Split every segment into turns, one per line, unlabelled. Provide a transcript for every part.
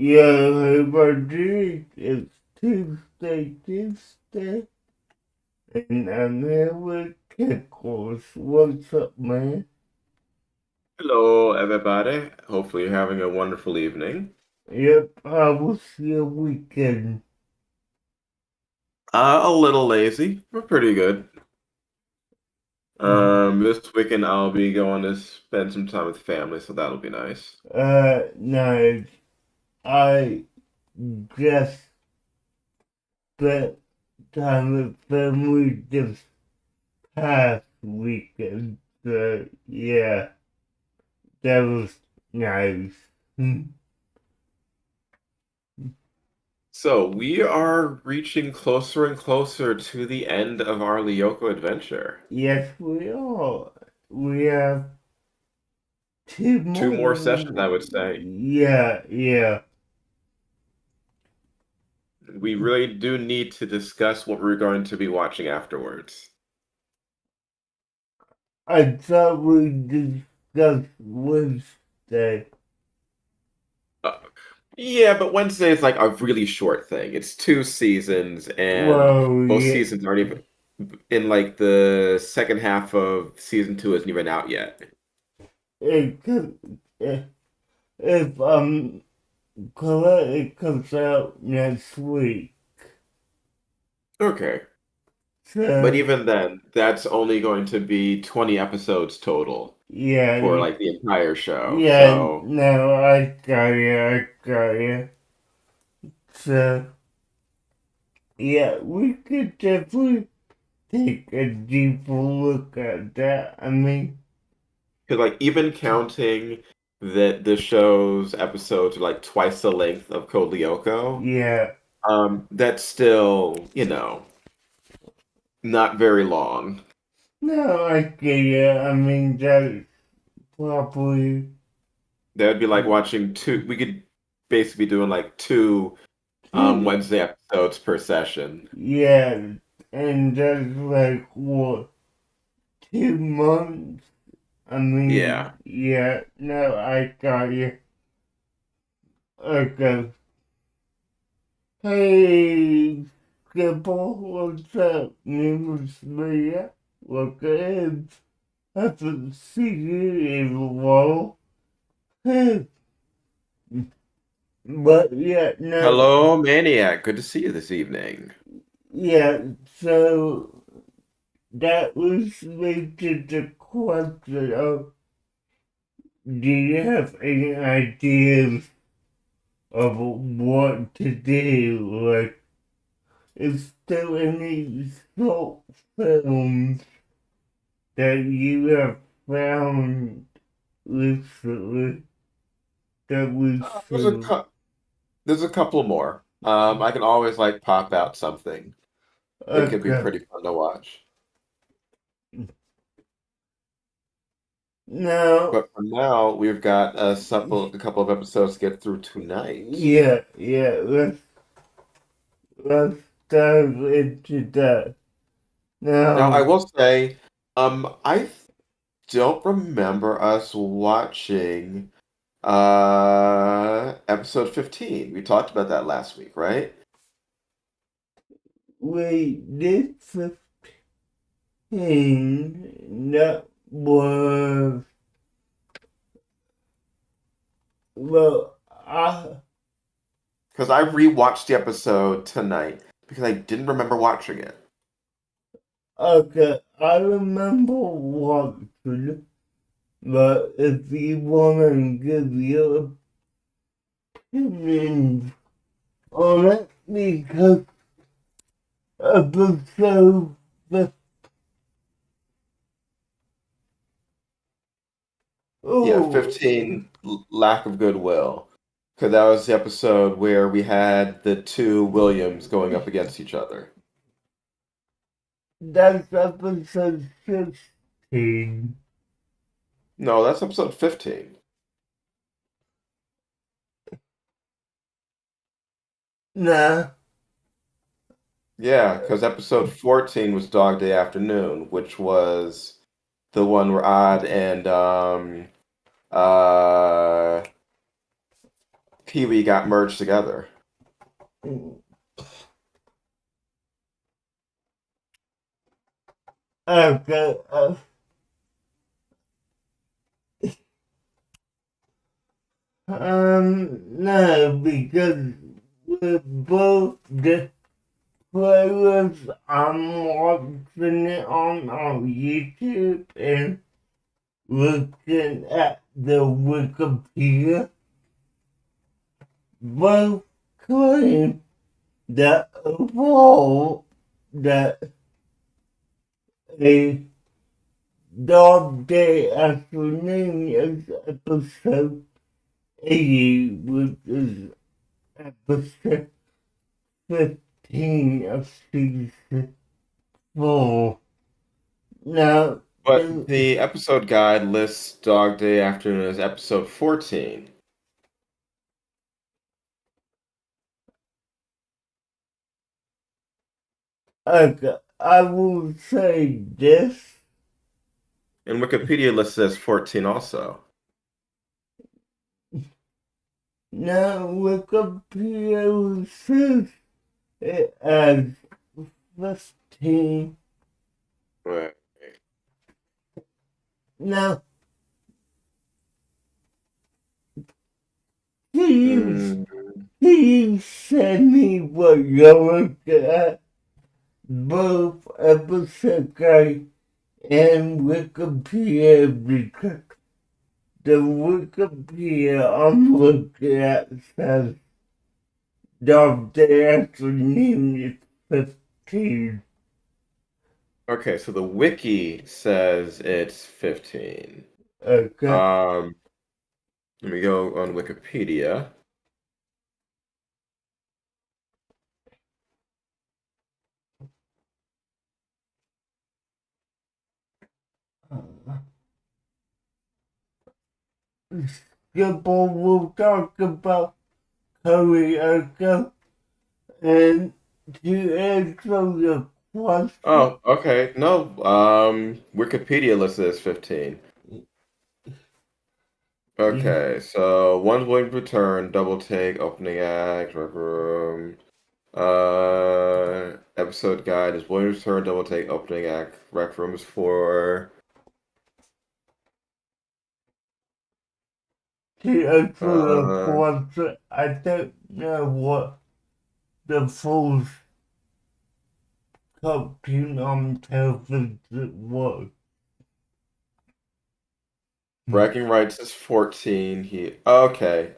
Yeah, everybody, it's Tuesday Tuesday, and I'm here with Pickles. What's up, man?
Hello, everybody. Hopefully, you're having a wonderful evening.
Yep, how was your weekend?
A little lazy, but pretty good. This weekend I'll be going to spend some time with family, so that'll be nice.
Nice. I just spent time with family this past weekend, so yeah, that was nice.
So we are reaching closer and closer to the end of our Lyoko adventure.
Yes, we are. We have two
Two more sessions,
more.
I would say.
Yeah, yeah.
We really do need to discuss what we're going to be watching afterwards.
I thought we discussed Wednesday.
Uh, yeah, but Wednesday is like a really short thing. It's two seasons, and
Well,
both
yeah,
seasons aren't even in like the second half of season two isn't even out yet.
it could, if I'm correct, it comes out next week.
Okay. But
So,
even then, that's only going to be 20 episodes total for
yeah,
like the entire show.
yeah,
So,
no, I got you. So, yeah, we could definitely take a deeper look at that. I mean,
because like even counting that the show's episodes are like twice the length of Code Lyoko,
yeah,
that's still, not very long.
no, I get it. I mean, that's probably,
That would be like watching two. We could basically be doing like two
two,
Wednesday episodes per session.
yeah, and that's like, what, 2 months? I
Yeah.
mean, yeah, no, I got you. Okay. Hey, Skipper, what's up? Name is Mia. Look ahead. Haven't seen you in a while. But yeah, no,
Hello, Maniac. Good to see you this evening.
yeah, so that was me to the question of, do you have any ideas of what to do? Like, is there any short films that you have found recently that we
There's a
should?
there's a couple more. I can always like pop out something that could be
Okay.
pretty fun to watch.
Now,
But for now, we've got a couple of episodes to get through tonight.
yeah, yeah, let's dive into that.
Now, I
Now,
will say, I don't remember us watching episode 15. We talked about that last week, right?
we did 15. That was, well,
Because I rewatched the episode tonight because I didn't remember watching it.
okay, I remember watching, but if you want to give your opinion on it, because episode 15,
Yeah,
oh,
15, Lack of Goodwill. Because that was the episode where we had the two Williams going up against each other.
that's episode 16.
No, that's episode 15.
Nah,
Yeah, because episode 14 was Dog Day Afternoon, which was the one where Odd and uh Pee-wee got merged together.
Okay. No, because we're both the players. I'm watching it on our YouTube and looking at the Wikipedia. Both claim that overall that a dog day afternoon is episode 80, which is episode 15 of season 4. Now,
But the episode guide lists Dog Day Afternoon as episode 14.
okay, I will say this.
And Wikipedia lists it as 14 also.
Now, Wikipedia says it as 15.
Right.
Now, can
Mm,
you send me what you're looking at? Both episode guide and Wikipedia, because the Wikipedia I'm looking at says Dog Day Afternoon is 15.
okay, so the wiki says it's 15.
Okay.
Let me go on Wikipedia.
Skipper will talk about karaoke and to answer your question.
Oh, okay. No, Wikipedia lists it as 15. Okay, so one's waiting to return, double take, opening act, rec room. Episode guide is waiting to return, double take, opening act, rec room is for
To answer your
uh
question, I don't know what the full cartoon on television was.
bragging rights is 14. Okay.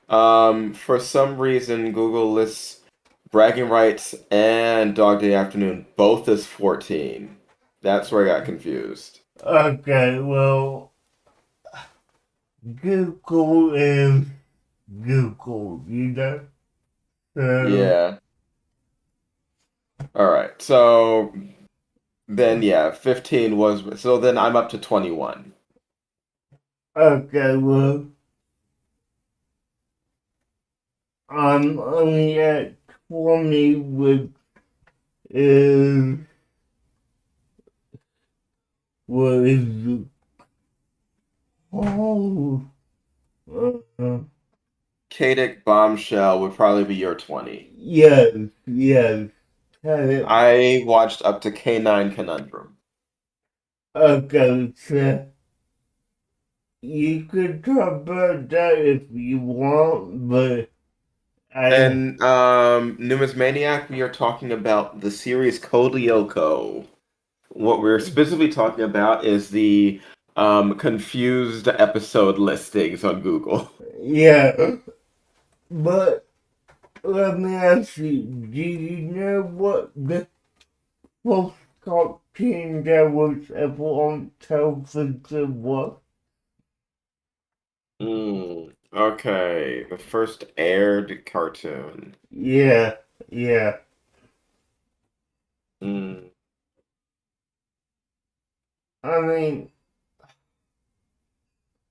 For some reason Google lists bragging rights and Dog Day Afternoon both as 14. That's where I got confused.
Okay, well, Google is Google, you know? So,
Yeah. All right. So then, yeah, 15 was. So then I'm up to 21.
okay, well, I'm only at 20, which is, what is it? Oh, uh,
Kadic Bombshell would probably be your 20.
yes. Okay,
I watched up to K9 Conundrum.
okay, so you could talk about that if you want, but I,
And Numismaniac, we are talking about the series Code Lyoko. What we're specifically talking about is the confused episode listings on Google.
yeah, but let me ask you, do you know what the first cartoon that was ever on television was?
Okay, the first aired cartoon.
Yeah, yeah.
Mm,
I mean,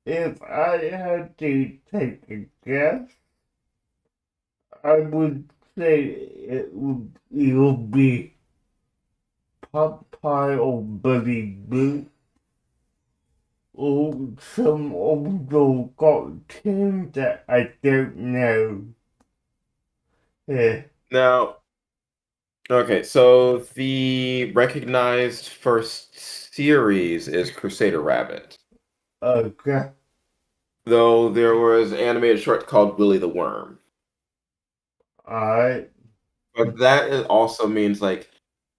if I had to take a guess, I would say it'll be Popeye or Buddy Boo. or some older cartoons that I don't know. Yeah,
Now, okay, so the recognized first series is Crusader Rabbit,
okay,
though there was an animated short called Willy the Worm.
alright,
But also means like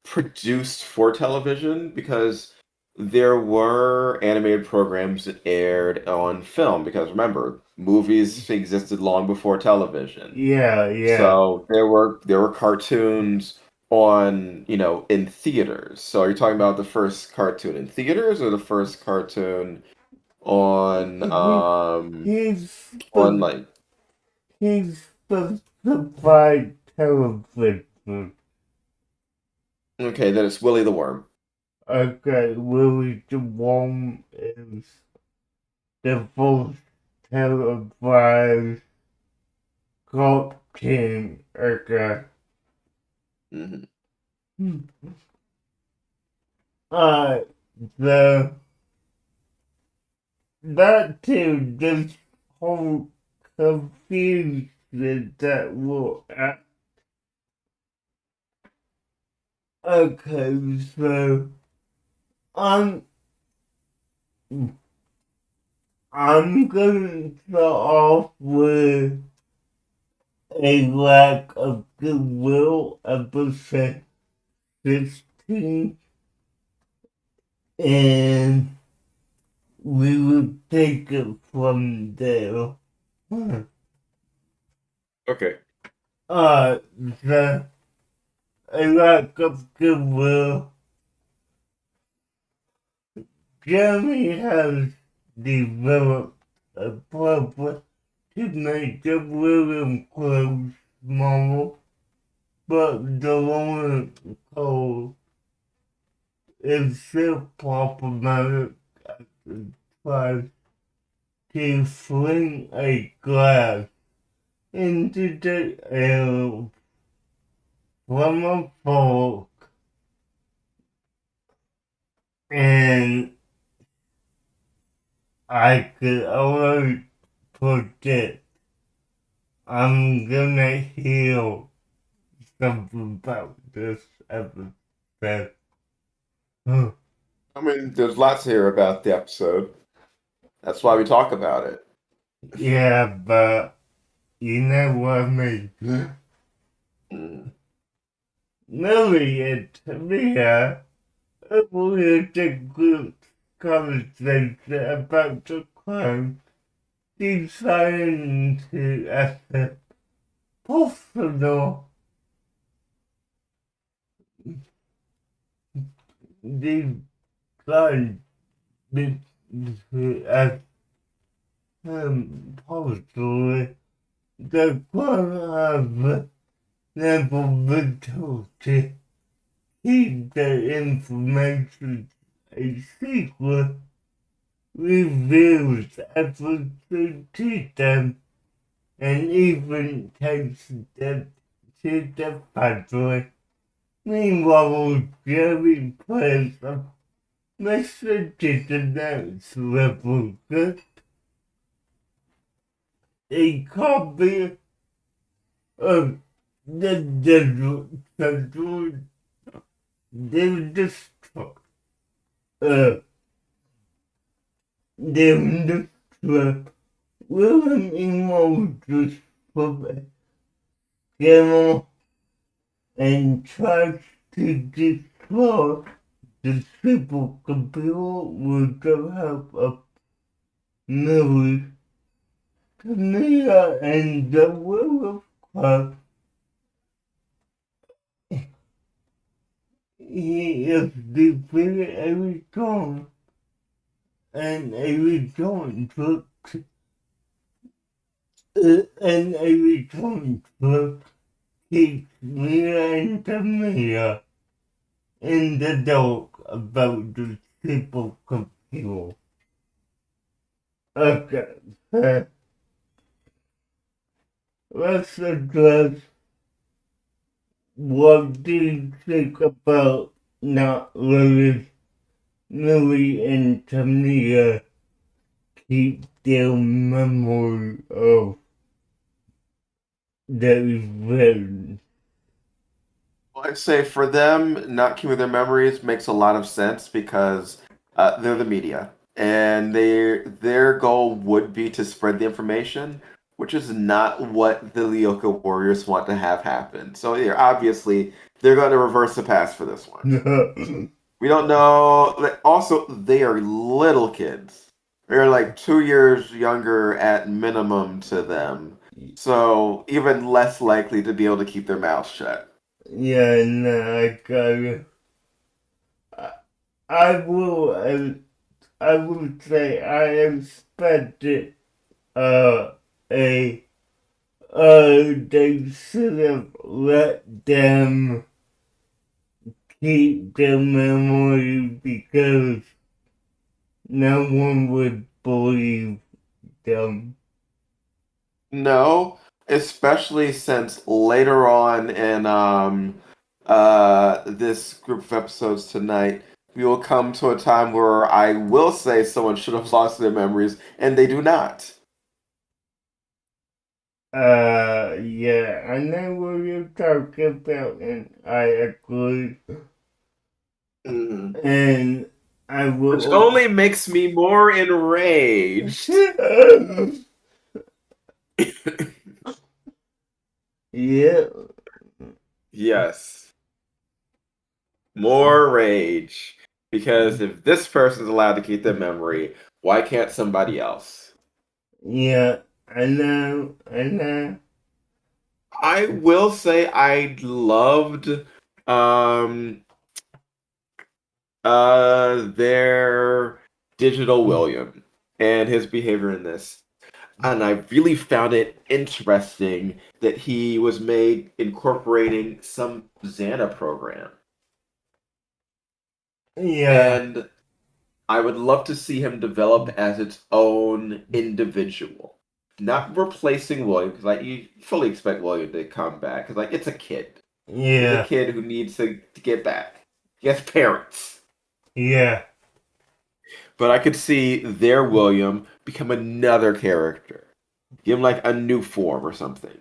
produced for television because there were animated programs that aired on film because remember, movies existed long before television.
yeah.
So there were cartoons on, in theaters. So are you talking about the first cartoon in theaters or the first cartoon on
He,
um
he's,
on
spe-
like
he's specified television.
okay, then it's Willy the Worm.
Okay, Willie the Worm is the first televised cartoon. Okay.
Hmm.
Alright, so that too, this whole confusion that will act. Okay, so I'm I'm gonna start off with a lack of goodwill episode 16, and we will take it from there.
Okay.
Uh, the a lack of goodwill. Jeremy has developed a purpose to make the William Close smaller, but the Lawrence Cole is still problematic as it tries to fling a glass into the air from a fork, and I could already predict I'm gonna hear something about this episode.
I mean, there's lots to hear about the episode. That's why we talk about it.
Yeah, but you know what I mean.
Mm.
Millie and Tamia avoided a group conversation about the crime, deciding to accept personal design to act personally. The crime have never been told to keep the information a secret, reveals efforts to teach them, and even takes them to the factory. Meanwhile, Jerry plays a Mr. Dictionary's replicate, a copy of the destruct, uh, the destruct, William emerges from a camel and tries to destroy the supercomputer with the help of Mary, Camilla, and the Will Club. He is defeated every time, and every time took and every time took keeps Mia and Camilla in the dark about the supercomputer. Okay, so let's address what do you think about not really Millie and Tamia? keep their memory of the event.
Well, I'd say for them, not keeping their memories makes a lot of sense because they're the media, and their goal would be to spread the information, which is not what the Lyoko Warriors want to have happen. So yeah, obviously they're going to reverse the past for this one. We don't know. Also, they are little kids. They're like 2 years younger at minimum to them, so even less likely to be able to keep their mouths shut.
Yeah, no, I gotta. I, I will. I would say I expected a they should have let them keep their memory because no one would believe them.
No, especially since later on in this group of episodes tonight, we will come to a time where I will say someone should have lost their memories, and they do not.
Yeah, I know what you're talking about, and I agree.
Mhm.
And I
Which
will.
only makes me more enraged.
Yeah,
Yes, more rage. Because if this person's allowed to keep their memory, why can't somebody else?
yeah, I know, I know.
I will say I loved um their digital William and his behavior in this. And I really found it interesting that he was made incorporating some Xana program.
Yeah,
And I would love to see him develop as its own individual. Not replacing William, because like you fully expect William to come back. Because like it's a kid. It's a
yeah,
kid who needs to get back. He has parents.
yeah.
But I could see their William become another character. Give him like a new form or something.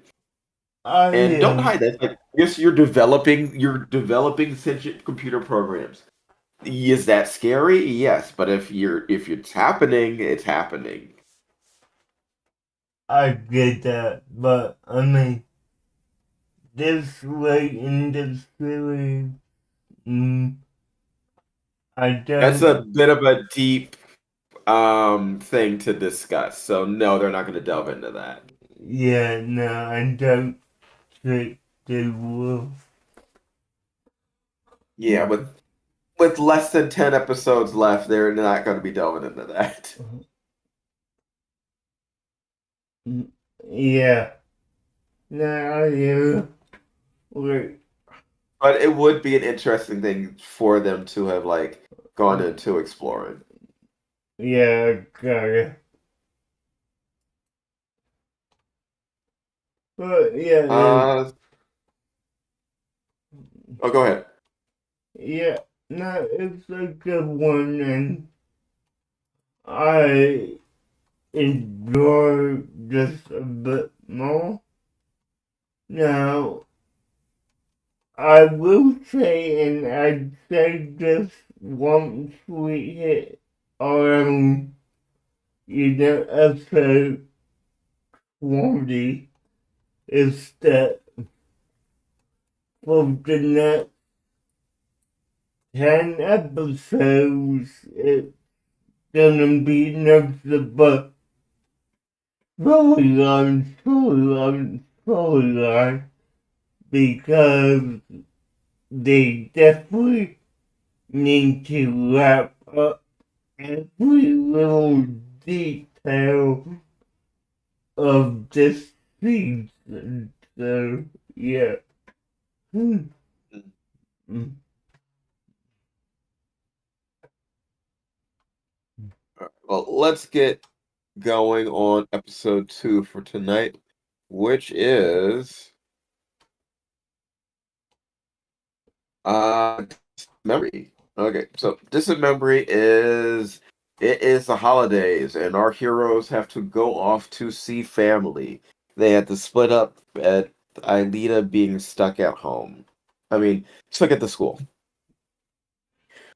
I
And don't
am.
hide that. Like, yes, you're developing sentient computer programs. Is that scary? Yes, but if it's happening, it's happening.
I get that, but I mean, this late in the series, mm, I
That's a
don't.
bit of a deep thing to discuss. So no, they're not going to delve into that.
Yeah, no, I don't think they will.
Yeah, with less than 10 episodes left, they're not going to be delving into that.
Yeah, no, I do. Wait,
But it would be an interesting thing for them to have like gone into exploring.
yeah, got it. But yeah,
Uh oh, go ahead.
yeah, no, it's a good one, and I enjoy just a bit more. Now, I will say, and I'd say this once we hit around, episode 20, is that for the next 10 episodes, it's gonna be nothing but storyline, because they definitely need to wrap up every little detail of this season. So, yeah. Hmm.
Well, let's get going on episode 2 for tonight, which is uh memory. Okay, so distant memory is It is the holidays, and our heroes have to go off to see family. They had to split up at Aelita being stuck at home. I mean, stuck at the school.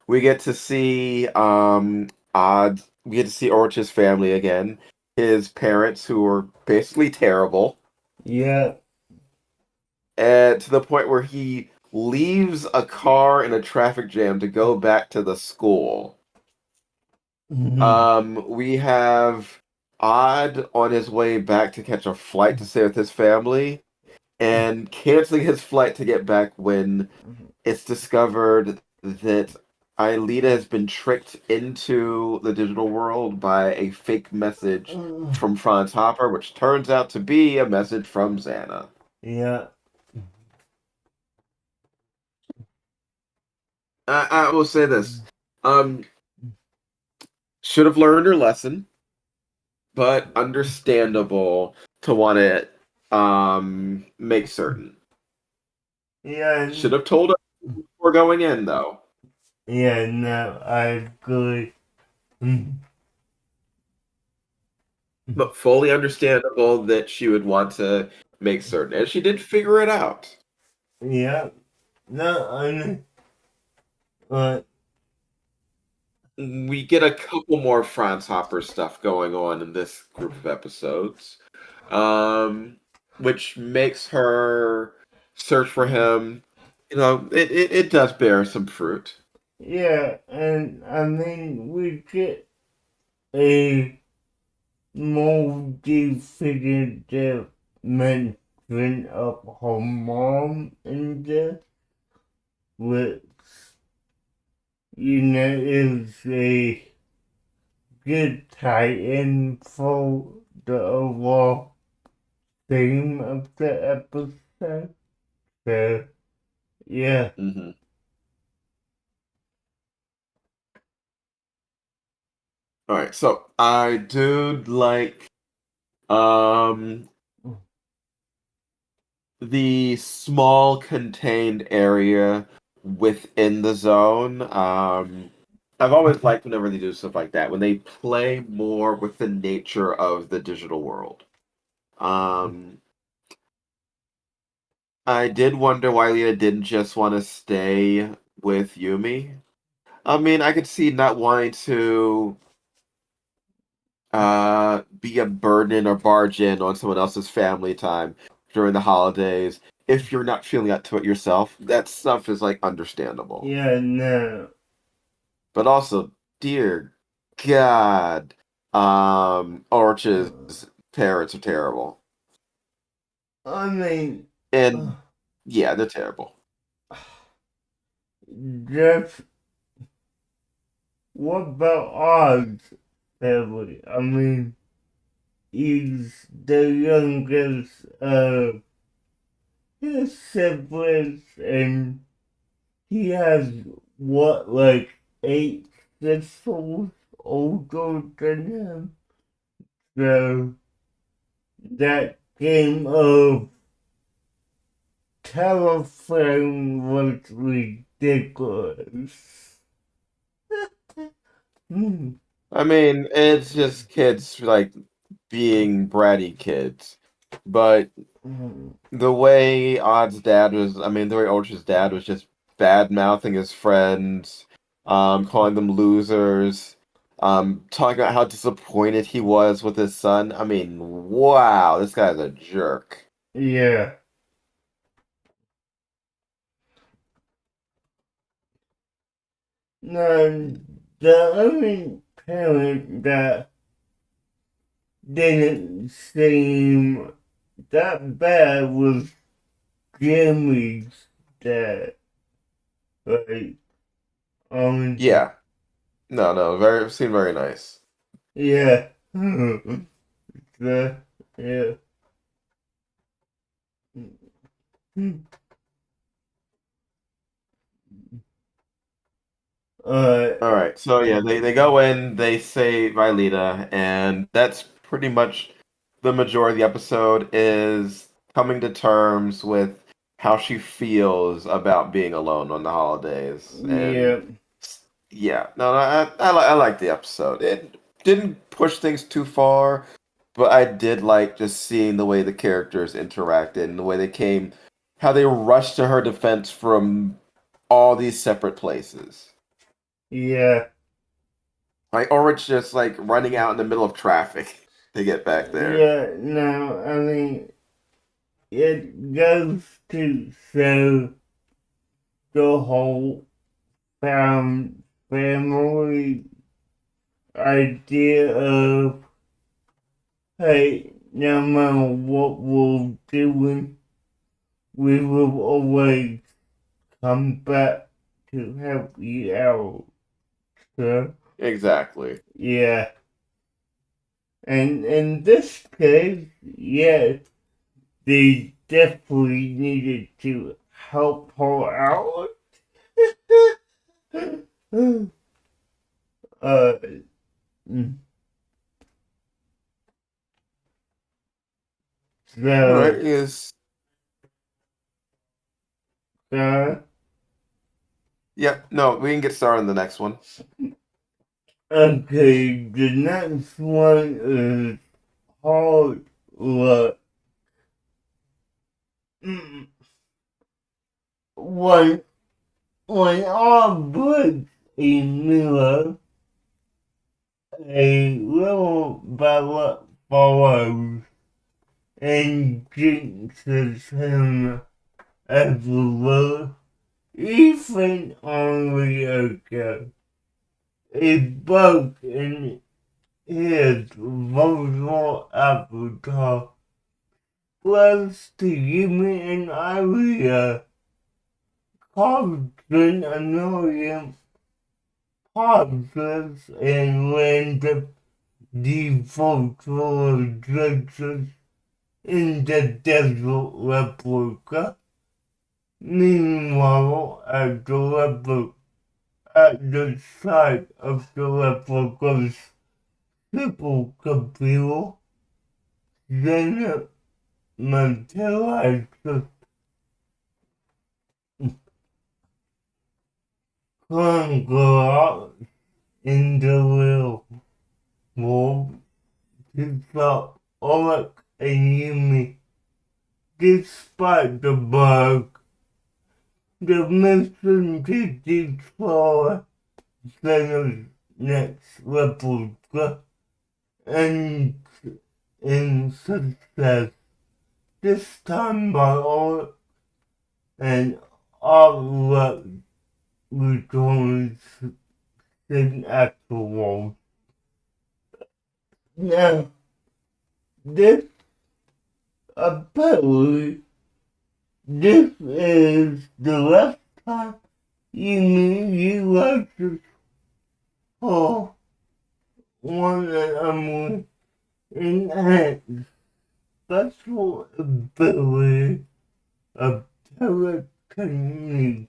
We get to see Odd. We get to see Orch's family again. His parents, who were basically terrible,
Yeah.
and to the point where he leaves a car in a traffic jam to go back to the school. We have Odd on his way back to catch a flight to stay with his family, and canceling his flight to get back when it's discovered that Aelita has been tricked into the digital world by a fake message from Franz Hopper, which turns out to be a message from Xana.
Yeah.
I will say this. Um, should have learned her lesson, but understandable to want to make certain.
Yeah.
Should have told her before going in, though.
Yeah, no, I agree.
But fully understandable that she would want to make certain. And she did figure it out.
Yeah. No, I know. But
We get a couple more Franz Hopper stuff going on in this group of episodes, which makes her search for him. It does bear some fruit.
yeah, and I mean, we get a more definitive mention of her mom in this, which, is a good tie-in for the overall theme of the episode. So, yeah.
Hmm. All right, so I do like um the small contained area within the zone. I've always liked whenever they do stuff like that, when they play more with the nature of the digital world. Um, I did wonder why Leah didn't just want to stay with Yumi. I mean, I could see not wanting to be a burden or barge in on someone else's family time during the holidays if you're not feeling up to it yourself. That stuff is like understandable.
Yeah, no.
But also, dear God, Orch's parents are terrible.
I mean,
And yeah, they're terrible.
Jeff, what about Oz family? I mean, he's the youngest of his siblings, and he has what, like 8 sisters older than him. So that game of telephone was ridiculous. Hmm.
I mean, it's just kids like being bratty kids. But the way the way Orch's dad was just bad mouthing his friends, calling them losers, talking about how disappointed he was with his son. I mean, wow, this guy's a jerk.
Yeah. No, the only parent that didn't seem that bad was Jimmy's dad. Like, um,
Yeah, no, very seemed very nice.
yeah. the, yeah.
All right, so yeah, they go in, they save Vyleta, and that's pretty much the majority of the episode is coming to terms with how she feels about being alone on the holidays. And
yeah.
yeah, no, I like the episode. It didn't push things too far, but I did like just seeing the way the characters interacted and the way they came, how they rushed to her defense from all these separate places.
Yeah,
Like, or it's just like running out in the middle of traffic to get back there.
yeah. No, I mean it goes to show the whole family idea of hey, no matter what we're doing, we will always come back to help you out. So
Exactly.
yeah, and in this case, yeah, they definitely needed to help her out. uh, mm,
All right,
so,
is
uh,
yeah, no, we can get started on the next one.
okay, the next one is hard luck. Mm, When, when our books in Miller, a little ballad follows and jinxes him everywhere, even on Lyoko. A bug in his visual avatar was to give me an idea, constant annoying pauses and random defaultual judges in the desert replica. Meanwhile, at the side of the replica's supercomputer, Janet materializes Congrats in the real world to stop Oleg and Yumi. Despite the bug, the mission to destroy Zena's next replica ends in success, this time by Oleg and Oleg returns in actual world. Now, this apparently this is the last time you mean you like to call one and enhance special ability of telekinesis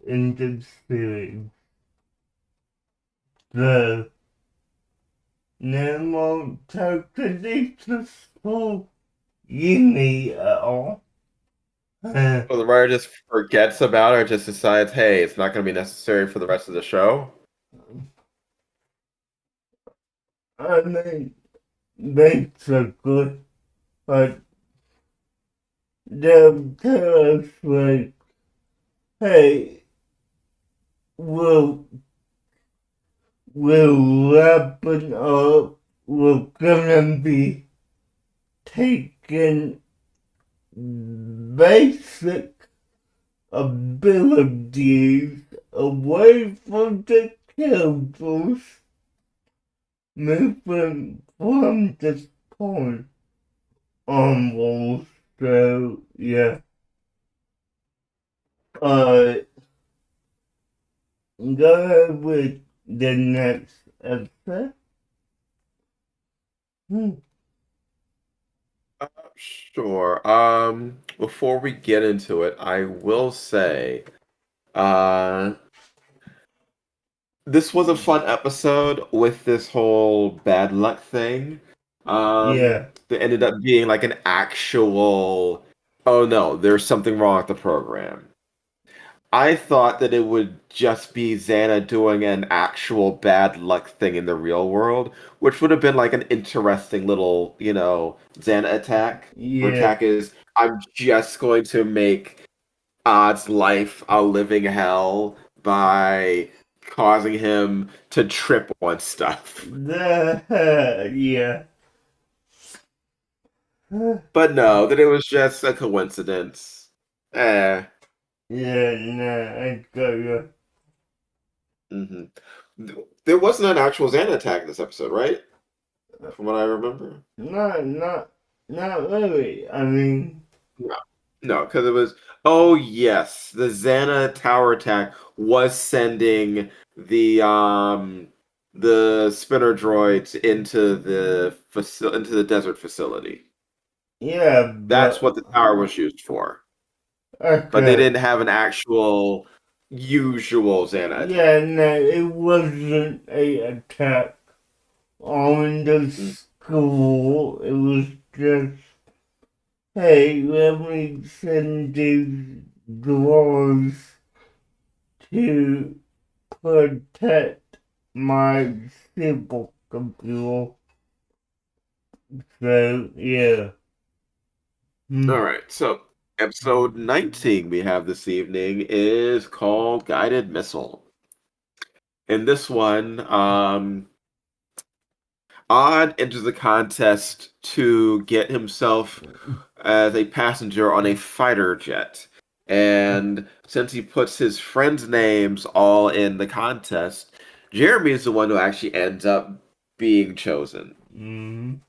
in the series. The Nemo telekinesis for Yumi at all.
So the writer just forgets about it, or just decides, hey, it's not going to be necessary for the rest of the show.
I mean, basically, but they'll tell us like, hey, we'll wrap it up. We're gonna be taking basic abilities away from the characters, moving from this point onwards. So yeah, uh, go ahead with the next episode. Hmm.
Sure. Before we get into it, I will say, uh, this was a fun episode with this whole bad luck thing.
Yeah,
That ended up being like an actual, oh no, there's something wrong with the program. I thought that it would just be Xana doing an actual bad luck thing in the real world, which would have been like an interesting little, Xana attack. Her
Yeah,
attack is, I'm just going to make Odd's life a living hell by causing him to trip on stuff.
yeah.
But no, that it was just a coincidence. Eh.
Yeah, no, I got you.
hmm There wasn't an actual Xana attack in this episode, right? From what I remember.
Not, not, not really. I mean,
No, no, because it was. Oh yes, the Xana tower attack was sending the spinner droids into the desert facility.
yeah,
That's
but
what the tower was used for. But they
okay.
didn't have an actual usual Xana
Yeah,
attack.
no, it wasn't a attack on the
Mm.
school. It was just, hey, let me send these dwarves to protect my supercomputer. So, yeah.
All
Hmm.
right, so episode 19 we have this evening is called Guided Missile. In this one, Odd enters the contest to get himself as a passenger on a fighter jet. And since he puts his friends' names all in the contest, Jeremy is the one who actually ends up being chosen.
Hmm.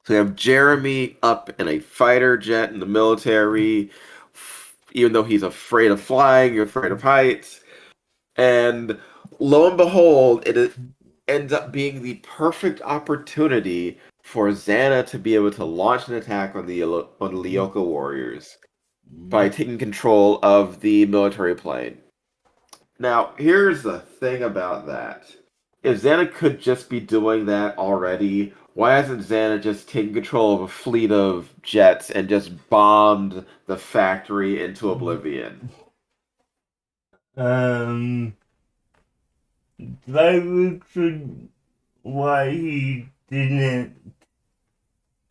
So we have Jeremy up in a fighter jet in the military, even though he's afraid of flying, afraid of heights. And lo and behold, ends up being the perfect opportunity for Xana to be able to launch an attack on the Lyoko warriors by taking control of the military plane. Now, here's the thing about that. If Xana could just be doing that already, why hasn't Xana just taken control of a fleet of jets and just bombed the factory into oblivion?
Um, that was why he didn't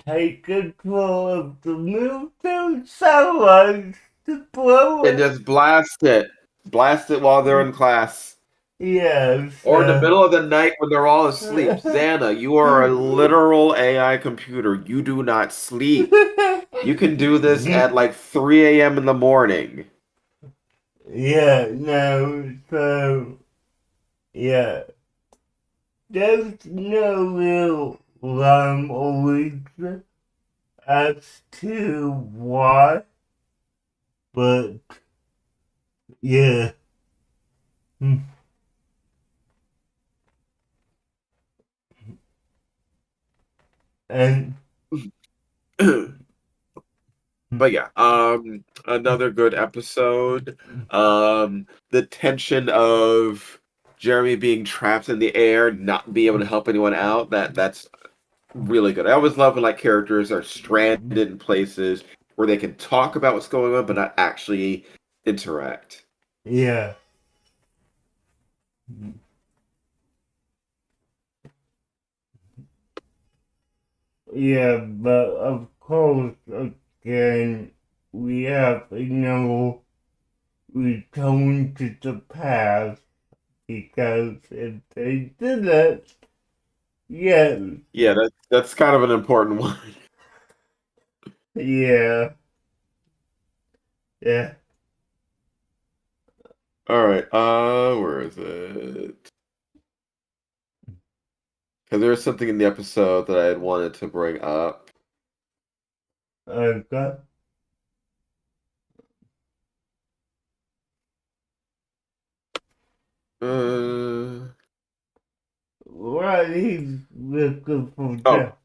take control of the military satellites to blow
And
it.
just blast it. Blast it while they're in class.
Yes.
Or in the middle of the night when they're all asleep. Xana, you are a literal AI computer. You do not sleep. You can do this at like 3 a.m. in the morning.
Yeah, no, so, yeah. There's no real rhyme or reason as to why, but yeah. Hmm. And
But yeah, another good episode. The tension of Jeremy being trapped in the air, not being able to help anyone out, that's really good. I always love when like characters are stranded in places where they can talk about what's going on but not actually interact.
yeah. Yeah, but of course, again, we have another return to the past because if they didn't, yes,
Yeah, that's kind of an important one.
yeah, yeah,
All right, where is it? Because there was something in the episode that I had wanted to bring up.
okay.
Uh,
What he's looking for
oh,
that.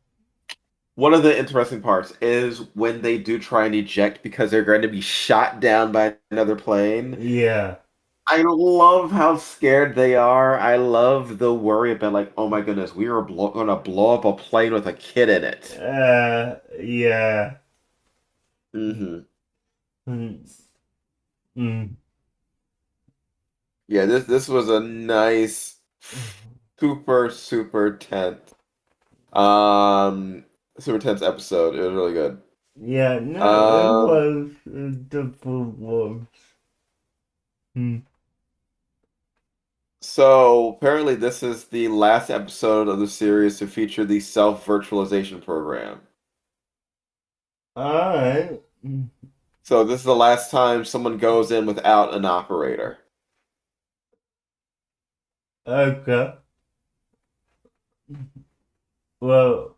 one of the interesting parts is when they do try and eject because they're going to be shot down by another plane.
Yeah,
I love how scared they are. I love the worry about like, oh my goodness, we are going to blow up a plane with a kid in it.
yeah.
hmm
Mm, mm.
Yeah, this was a nice, super tense, um, super tense episode. It was really good.
Yeah, no, it
Um,
was the full was. Hmm.
so apparently this is the last episode of the series to feature the self-virtualization program.
Alright.
So this is the last time someone goes in without an operator.
Okay. Well,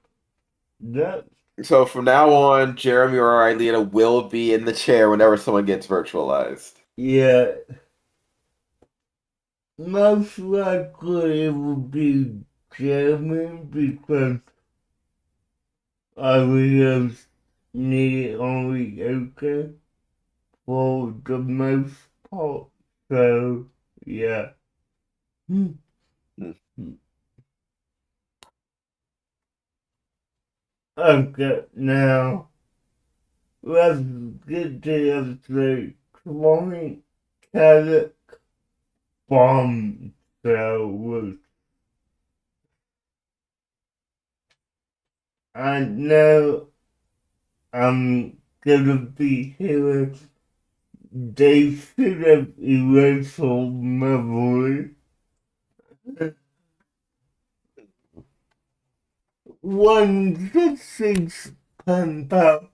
that,
So from now on, Jeremy or Ilena will be in the chair whenever someone gets virtualized.
yeah, most likely it will be German because I will need only okay for the most part. So, yeah. Hmm.
Hmm.
Okay, now let's get to episode 20 Carrot Bomb. So, I know I'm gonna be hearing they should have erased all memory. One the six pen pal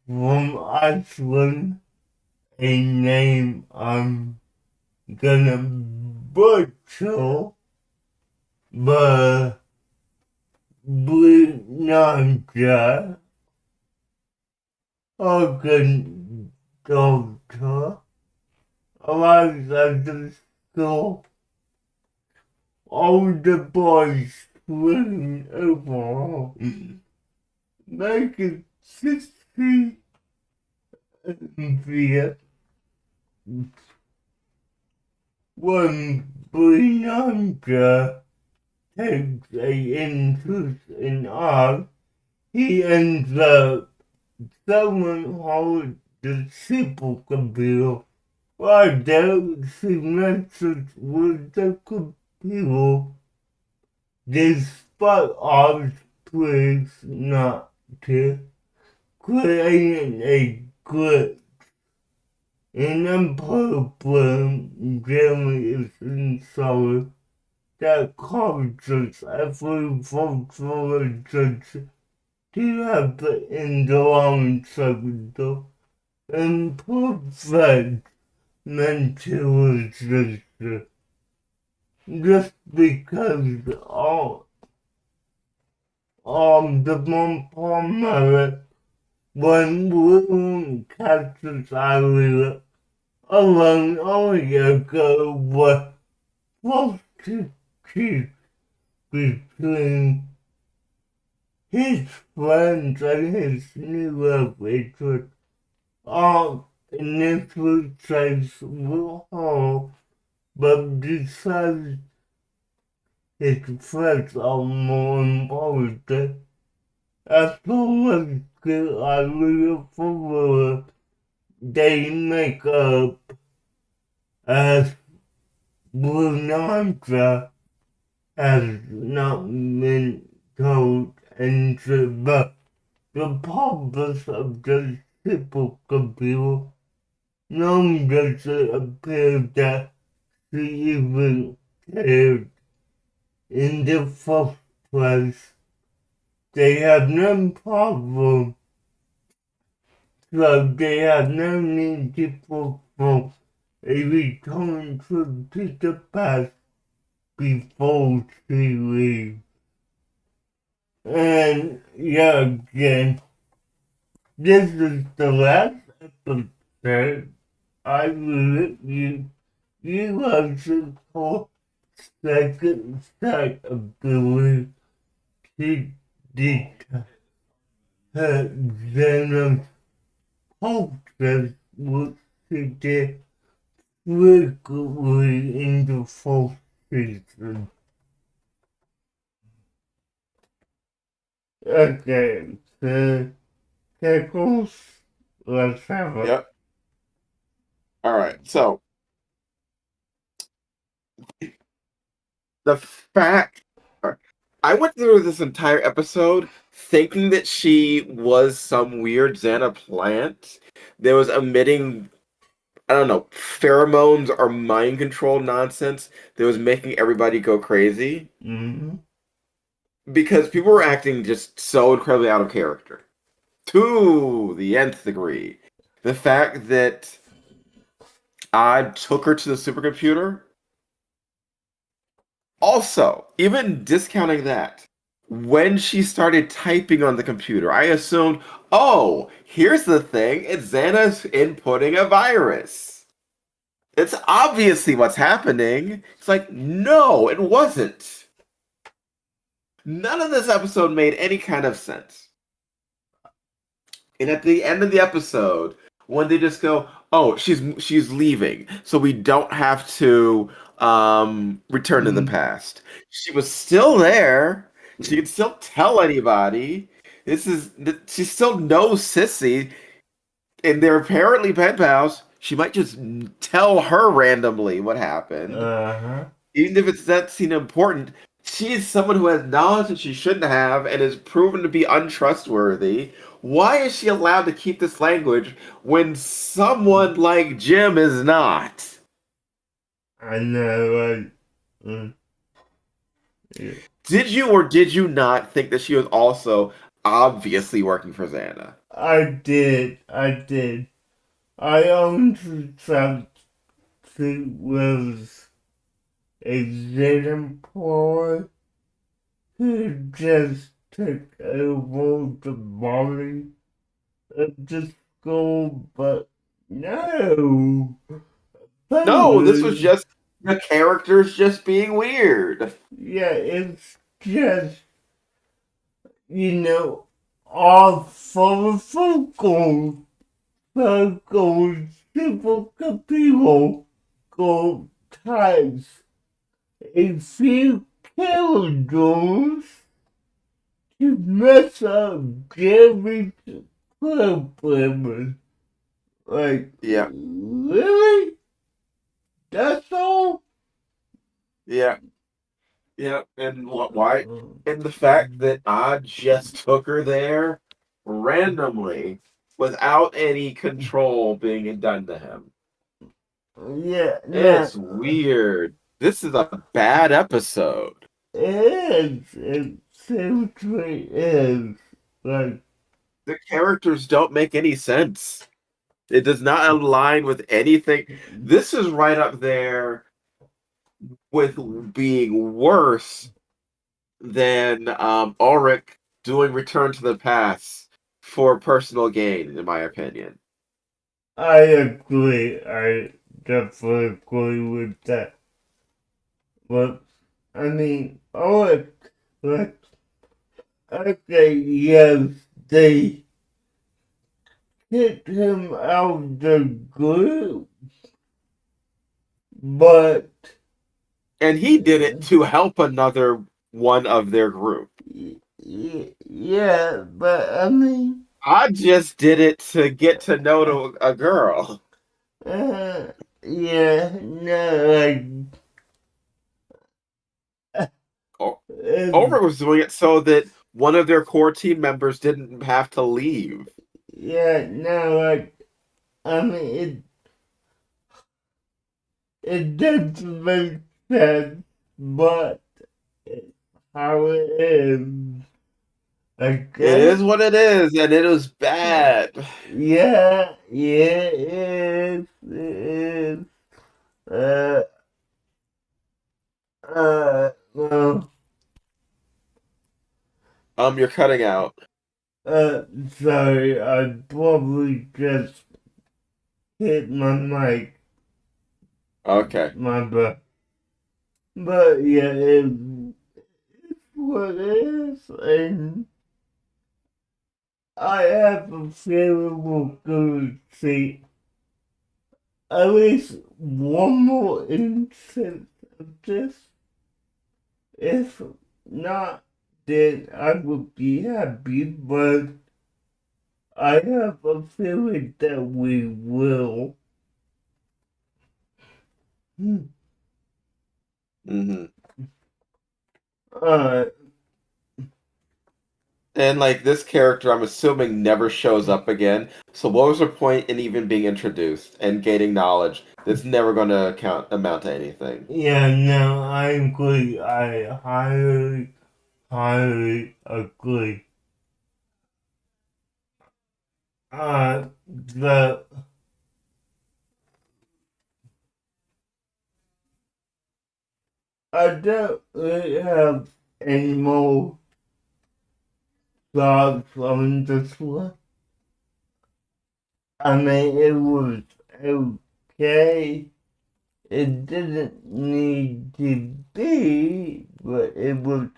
from Iceland, a name I'm gonna butcher, but Brinanja, organ doctor, arrives at the school. All the boys swing over, making 60 via when Brinanja takes a interest in art, he ends up someone hold the supercomputer. While there she messes with the computer, despite odds proves not to, creating a glitch in a program Jeremy is installed that causes every virtual agent to happen in the wrong sector and prevent mental resistance. Just because the one when William catches Ira alone only ago was supposed to choose between his friends and his new adventures. Our initial choice will hold, but decides his friends are more important. After one good idea for they make up as Brunandra has not been told and but the purpose of the supercomputer, none does it appear that she even cared in the first place. They have no problem, so they have no need to perform a return trip to the past before she leaves. And yeah, again, this is the last episode. I will you have to call second set ability to detect venom cultures which suggest frequently in the fourth season. Okay, so Pickles, let's have it.
Yep. All right. So The fact I went through this entire episode thinking that she was some weird Xana plant that was emitting, I don't know, pheromones or mind control nonsense that was making everybody go crazy
Mm-hmm.
because people were acting just so incredibly out of character to the nth degree. The fact that I took her to the supercomputer, also, even discounting that, when she started typing on the computer, I assumed, oh, here's the thing, it's Xana's inputting a virus. It's obviously what's happening. It's like, no, it wasn't. None of this episode made any kind of sense. And at the end of the episode, when they just go, "Oh, she's leaving, so we don't have to return to the
Mm-hmm.
past." She was still there. She could still tell anybody. She still knows Sissy, and they're apparently pen pals. She might just tell her randomly what happened,
Uh-huh.
even if it's that scene important. She is someone who has knowledge that she shouldn't have and is proven to be untrustworthy. Why is she allowed to keep this language when someone like Jim is not?
I know, right? Mm, yeah.
Did you or did you not think that she was also obviously working for Xana?
I did. I did. I honestly thought she was a good employee who just took over the body of the school, but no.
No, this was
Totally.
just the characters just being weird.
Yeah, it's just, you know, all full of circles, simple people, go types, a few characters to mess up Jerry's programming. Like,
Yeah,
really? That's all?
yeah. Yeah, and why? And the fact that I just took her there randomly without any control being done to him.
Yeah, no,
It's weird. This is a bad episode.
it is. It seriously is. Like,
The characters don't make any sense. It does not align with anything. This is right up there with being worse than Ulrich doing Return to the Past for personal gain, in my opinion.
I agree. I definitely agree with that. But, I mean, like, okay, yes, they kicked him out of the group, but,
And he did it to help another one of their group.
yeah, but, I mean,
I just did it to get to know a girl.
uh, yeah, no, like,
Over was doing it so that one of their core team members didn't have to leave.
yeah, no, like, I mean, it doesn't make sense, but it's how it is, I
It
guess.
is what it is, and it was bad.
Yeah, yeah, it is. Uh, well,
You're cutting out.
sorry, I probably just hit my mic,
Okay.
my butt. But yeah, it's what it is, and I have a feeling we're gonna see at least one more instance of this. If not, then I would be happy, but I have a feeling that we will. Hmm.
Mm-hmm.
Uh,
And like this character, I'm assuming never shows up again. So what was the point in even being introduced and gaining knowledge that's never going to amount to anything?
yeah, no, I agree. I highly agree. The I don't really have any more thoughts on this one. I mean, it was okay. It didn't need to be, but it was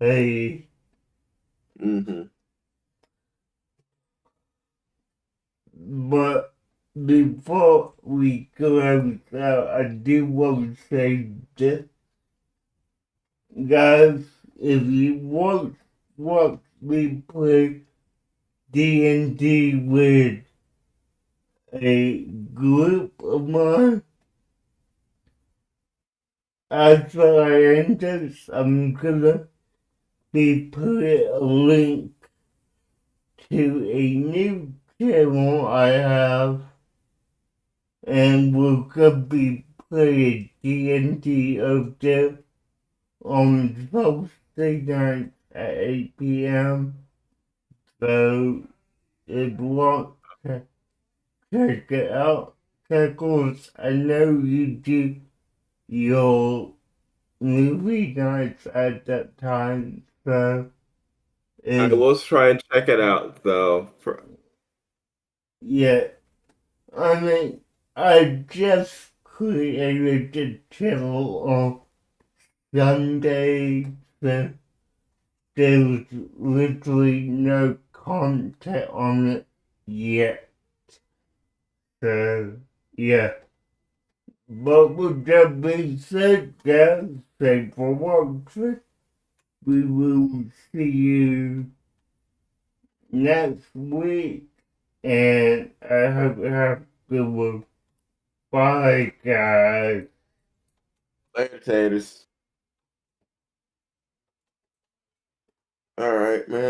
okay.
Mm-hmm.
But before we close out, I do want to say this, guys. If you want me play D&D with a group of mine, after I end this, I'm gonna be putting a link to a new channel I have, and we're gonna be playing D&D up there on Tuesday night at 8 p.m. So if you want to check it out, Pickles, I know you do your movie nights at that time, so
I
if,
will try and check it out though.
yeah, I mean, I just created the channel on Sunday, so there's literally no content on it yet. So, yeah. But with that being said, guys, thanks for watching. We will see you next week, and I hope you have a good one. Bye, guys.
Later, taters. All right, man.